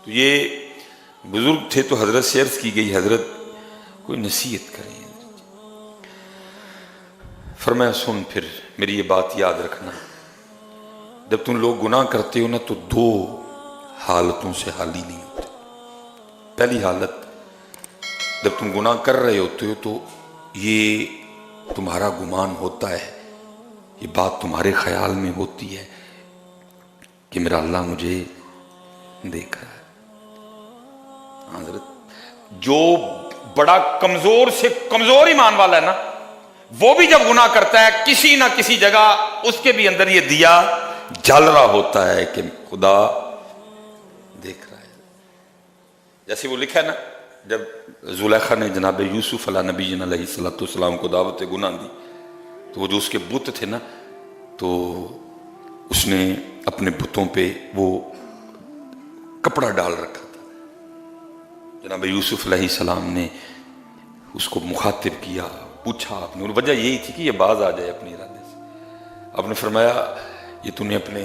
تو یہ بزرگ تھے تو حضرت سے عرض کی گئی حضرت کوئی نصیحت کریں. فرمایا سن پھر میری یہ بات یاد رکھنا، جب تم لوگ گناہ کرتے ہو نا تو دو حالتوں سے خالی نہیں ہوتے. پہلی حالت جب تم گناہ کر رہے ہوتے ہو تو یہ تمہارا گمان ہوتا ہے، یہ بات تمہارے خیال میں ہوتی ہے کہ میرا اللہ مجھے دیکھ رہا ہے. حضرت جو بڑا کمزور سے کمزور ایمان والا ہے نا، وہ بھی جب گناہ کرتا ہے کسی نہ کسی جگہ اس کے بھی اندر یہ دیا جل رہا ہوتا ہے کہ خدا دیکھ رہا ہے. جیسے وہ لکھا ہے نا، جب زلیخا نے جناب یوسف علیہ نبی علیہ السلام کو دعوت گناہ دی تو وہ جو اس کے بت تھے نا، تو اس نے اپنے بتوں پہ وہ کپڑا ڈال رکھا تھا. جناب یوسف علیہ السلام نے اس کو مخاطب کیا، پوچھا آپ نے، اور وجہ یہی تھی کہ یہ باز آ جائے اپنے ارادے سے. آپ نے فرمایا یہ تو نے اپنے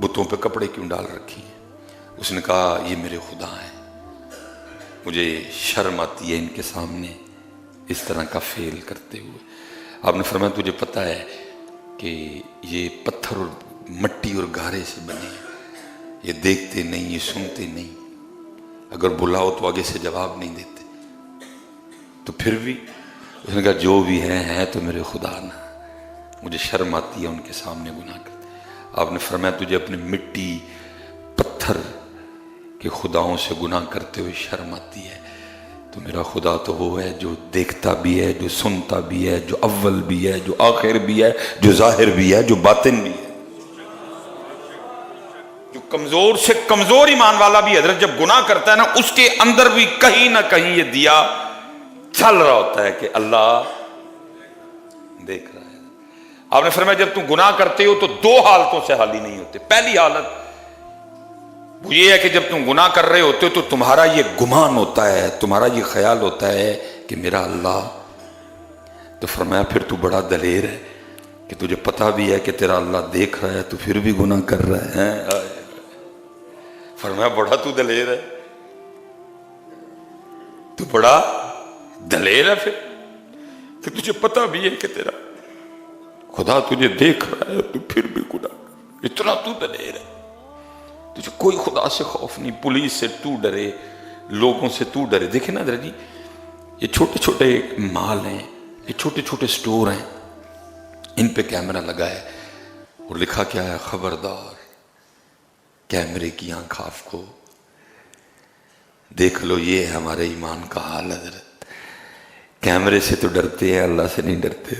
بتوں پہ کپڑے کیوں ڈال رکھی ہیں؟ اس نے کہا یہ میرے خدا ہیں، مجھے شرم آتی ہے ان کے سامنے اس طرح کا فعل کرتے ہوئے. آپ نے فرمایا تجھے پتہ ہے کہ یہ پتھر اور مٹی اور گارے سے بنے ہیں، یہ دیکھتے نہیں، یہ سنتے نہیں، اگر بلاؤ تو آگے سے جواب نہیں دیتے. تو پھر بھی اس نے کہا جو بھی ہیں تو میرے خدا نہ، مجھے شرم آتی ہے ان کے سامنے گناہ کرتے. آپ نے فرمایا تجھے اپنے مٹی پتھر کے خداؤں سے گناہ کرتے ہوئے شرم آتی ہے، تو میرا خدا تو وہ ہے جو دیکھتا بھی ہے، جو سنتا بھی ہے، جو اول بھی ہے، جو آخر بھی ہے، جو ظاہر بھی ہے، جو باطن بھی ہے. جو کمزور سے کمزور ایمان والا بھی حضرت جب گناہ کرتا ہے نا، اس کے اندر بھی کہیں نہ کہیں یہ دیا چل رہا ہوتا ہے کہ اللہ دیکھ رہا ہے. آپ نے فرمایا جب تم گناہ کرتے ہو تو دو حالتوں سے خالی نہیں ہوتے. پہلی حالت وہ یہ ہے کہ جب تم گناہ کر رہے ہوتے ہو تو تمہارا یہ گمان ہوتا ہے، تمہارا یہ خیال ہوتا ہے کہ میرا اللہ. تو فرمایا پھر تو بڑا دلیر ہے کہ تجھے پتہ بھی ہے کہ تیرا اللہ دیکھ رہا ہے تو پھر بھی گناہ کر رہا ہے. فرمایا بڑا تو دلیر ہے، تو بڑا دلیر ہے پھر کہ تجھے پتہ بھی ہے کہ تیرا خدا تجھے دیکھ رہا ہے تو پھر بھی گناہ کر. اتنا تو دلیر ہے، تجھے کوئی خدا سے خوف نہیں، پولیس سے تو ڈرے، لوگوں سے تو ڈرے. دیکھیں نا حضرت جی، یہ چھوٹے چھوٹے مال ہیں، یہ چھوٹے چھوٹے سٹور ہیں، ان پہ کیمرہ لگا ہے اور لکھا کیا ہے، خبردار کیمرے کی آنکھ آپ کو دیکھ لو. یہ ہے ہمارے ایمان کا حال حضرت. کیمرے سے تو ڈرتے ہیں، اللہ سے نہیں ڈرتے.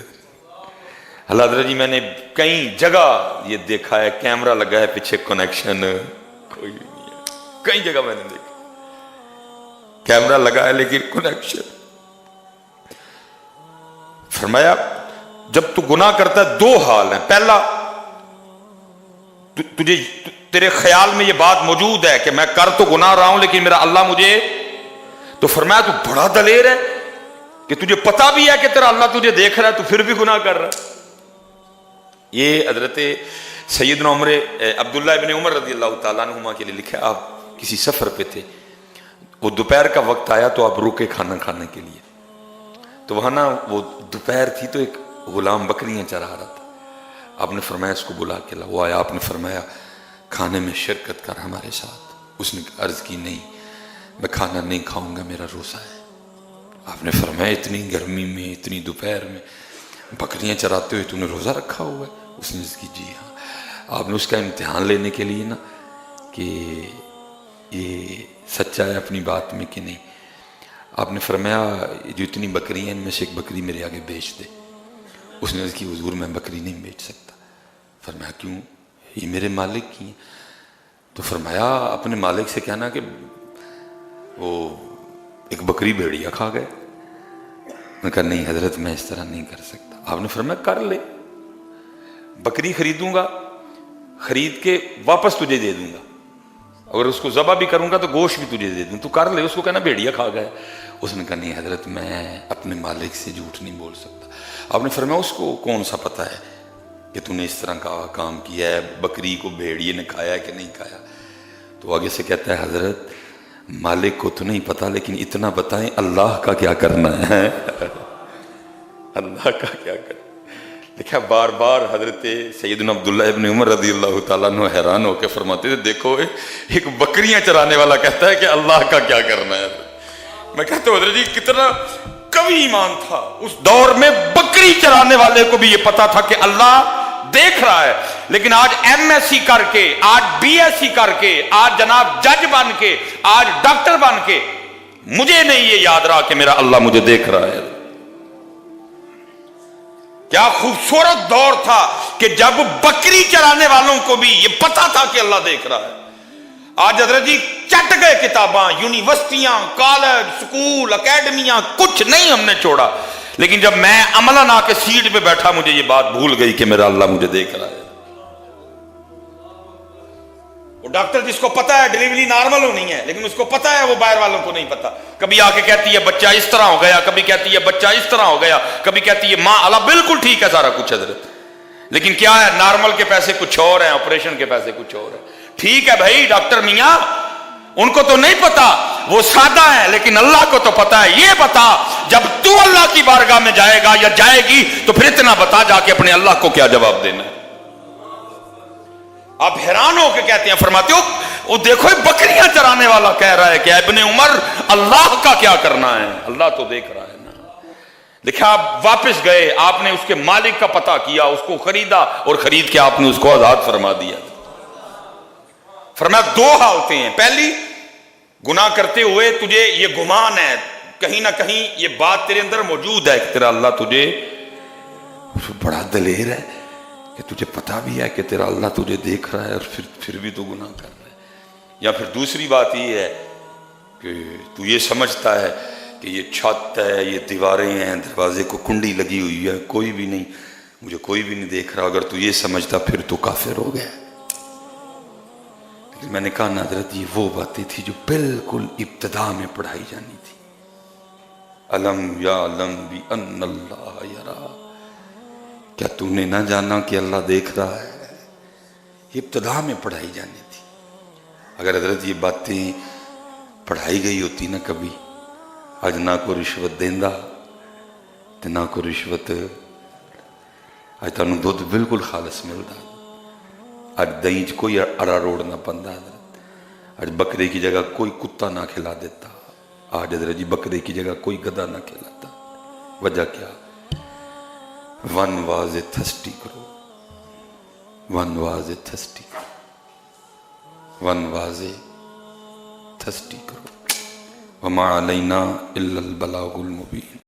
اللہ حضرت جی میں نے کئی جگہ یہ دیکھا ہے، کیمرہ لگا ہے پیچھے کنیکشن کوئی نہیں ہے. کئی جگہ میں نے دیکھا کیمرہ لگا ہے لیکن کنیکشن. فرمایا جب تو گناہ کرتا ہے دو حال ہیں. پہلا تجھے تیرے خیال میں یہ بات موجود ہے کہ میں کر تو گناہ رہا ہوں لیکن میرا اللہ مجھے. تو فرمایا تو بڑا دلیر ہے کہ تجھے پتہ بھی ہے کہ تیرا اللہ تجھے دیکھ رہا ہے تو پھر بھی گناہ کر رہا ہے. یہ حضرت سیدنا عبداللہ ابن عمر رضی اللہ تعالیٰ عنہما کے لیے لکھا. آپ کسی سفر پہ تھے، وہ دوپہر کا وقت آیا تو آپ رکے کھانا کھانے کے لیے. تو وہاں نا وہ دوپہر تھی تو ایک غلام بکریاں چرا رہا تھا. آپ نے فرمایا اس کو بلا کے لا. وہ آیا، آپ نے فرمایا کھانے میں شرکت کر ہمارے ساتھ. اس نے عرض کی نہیں میں کھانا نہیں کھاؤں گا، میرا روزہ ہے. آپ نے فرمایا اتنی گرمی میں، اتنی دوپہر میں بکریاں چراتے ہوئے تو نے روزہ رکھا ہوا ہے؟ اس نے عرض کی جی ہاں. آپ نے اس کا امتحان لینے کے لیے نا کہ یہ سچا ہے اپنی بات میں کہ نہیں، آپ نے فرمایا جو اتنی بکری ہیں ان میں سے ایک بکری میرے آگے بیچ دے. اس نے عرض کی حضور میں بکری نہیں بیچ سکتا. فرمایا کیوں؟ یہ میرے مالک کی ہیں. تو فرمایا اپنے مالک سے کہنا کہ وہ ایک بکری بھیڑیا کھا گئے. میں کہا نہیں حضرت میں اس طرح نہیں کر سکتا. آپ نے فرمایا کر لے، بکری خریدوں گا، خرید کے واپس تجھے دے دوں گا، اگر اس کو ذبح بھی کروں گا تو گوشت بھی تجھے دے دوں، تو کر لے. اس کو کہنا بھیڑیا کھا گئے. اس نے کہا نہیں حضرت میں اپنے مالک سے جھوٹ نہیں بول سکتا. آپ نے فرمایا اس کو کون سا پتہ ہے کہ تو نے اس طرح کا کام کیا ہے، بکری کو بھیڑیے نے کھایا ہے کہ نہیں کھایا؟ تو آگے سے کہتا ہے حضرت مالک کو تو نہیں پتا لیکن اتنا بتائیں اللہ کا کیا کرنا ہے اللہ کا کیا کرنا. دیکھا بار بار حضرت سیدنا عبداللہ ابن عمر رضی اللہ تعالیٰ عنہ حیران ہو کے فرماتے تھے دیکھو ایک بکریاں چرانے والا کہتا ہے کہ اللہ کا کیا کرنا ہے. میں کہتا ہوں حضرت جی کتنا قوی ایمان تھا. اس دور میں بکری چرانے والے کو بھی یہ پتا تھا کہ اللہ دیکھ رہا ہے. لیکن آج ایم ایس سی کر کے, آج بی ایس سی کر کے, آج جناب جج بن کے, آج ڈاکٹر بن کے مجھے نہیں یہ یاد رہا کہ میرا اللہ مجھے دیکھ رہا ہے. کیا خوبصورت دور تھا کہ جب بکری چرانے والوں کو بھی یہ پتا تھا کہ اللہ دیکھ رہا ہے. آج حضرت جی چٹ گئے کتاباں, یونیورسٹیاں, کالج, سکول, اکیڈمیاں, کچھ نہیں ہم نے چھوڑا. لیکن جب میں عملاً آ کے سیٹ پہ بیٹھا مجھے یہ بات بھول گئی کہ میرا اللہ مجھے دیکھ رہا ہے. وہ ڈاکٹر جس کو پتا ہے ڈیلیوری نارمل ہونی ہے لیکن اس کو پتا ہے وہ باہر والوں کو نہیں پتا. کبھی آ کے کہتی ہے بچہ اس طرح ہو گیا, کبھی کہتی ہے بچہ اس طرح ہو گیا, کبھی کہتی ہے ماں اللہ بالکل ٹھیک ہے سارا کچھ حضرت. لیکن کیا ہے نارمل کے پیسے کچھ اور ہیں, آپریشن کے پیسے کچھ اور ہیں. ٹھیک ہے بھائی ڈاکٹر میاں ان کو تو نہیں پتا وہ سادہ ہے لیکن اللہ کو تو پتا ہے. یہ بتا جب تو اللہ کی بارگاہ میں جائے گا یا جائے گی تو پھر اتنا بتا جا کے اپنے اللہ کو کیا جواب دینا ہے. آپ حیران ہو کے کہتے ہیں فرماتے ہو وہ دیکھو بکریاں چرانے والا کہہ رہا ہے کہ ابن عمر اللہ کا کیا کرنا ہے, اللہ تو دیکھ رہا ہے نا. دیکھا آپ واپس گئے, آپ نے اس کے مالک کا پتہ کیا, اس کو خریدا اور خرید کے آپ نے اس کو آزاد فرما دیا. فرمایا دو حالتیں ہیں. پہلی گناہ کرتے ہوئے تجھے یہ گمان ہے کہیں نہ کہیں یہ بات تیرے اندر موجود ہے کہ تیرا اللہ تجھے بڑا دلیر ہے کہ تجھے پتا بھی ہے کہ تیرا اللہ تجھے دیکھ رہا ہے اور پھر بھی تو گناہ کر رہا ہے. یا پھر دوسری بات یہ ہے کہ تو یہ سمجھتا ہے کہ یہ چھت ہے, یہ دیواریں ہیں, دروازے کو کنڈی لگی ہوئی ہے, کوئی بھی نہیں, مجھے کوئی بھی نہیں دیکھ رہا. اگر تو یہ سمجھتا پھر تو کافر ہو گیا. لیکن میں نے کہا نا حضرت یہ وہ باتیں تھی جو بالکل ابتدا میں پڑھائی جانی تھی. علم یا علم بھی ان اللہ یرا, کیا تو نے نہ جانا کہ اللہ دیکھ رہا ہے. یہ ابتدا میں پڑھائی جانی تھی. اگر حضرت یہ باتیں پڑھائی گئی ہوتی نا کبھی, آج نہ کو رشوت دیندہ تے نہ کو رشوت, آج تانوں دودھ بالکل خالص ملدا, آج دہی چ کوئی اڑا روڑ نہ پندا حضرت, آج بکرے کی جگہ کوئی کتا نہ کھلا دیتا, آج حضرت جی بکرے کی جگہ کوئی گدھا نہ کھلاتا. وجہ کیا؟ ون واز اے تھسٹی کرو, ون واز اے تھسٹی کرو, ون واز اے تھسٹی کرو. وما علینا الا البلاغ المبین.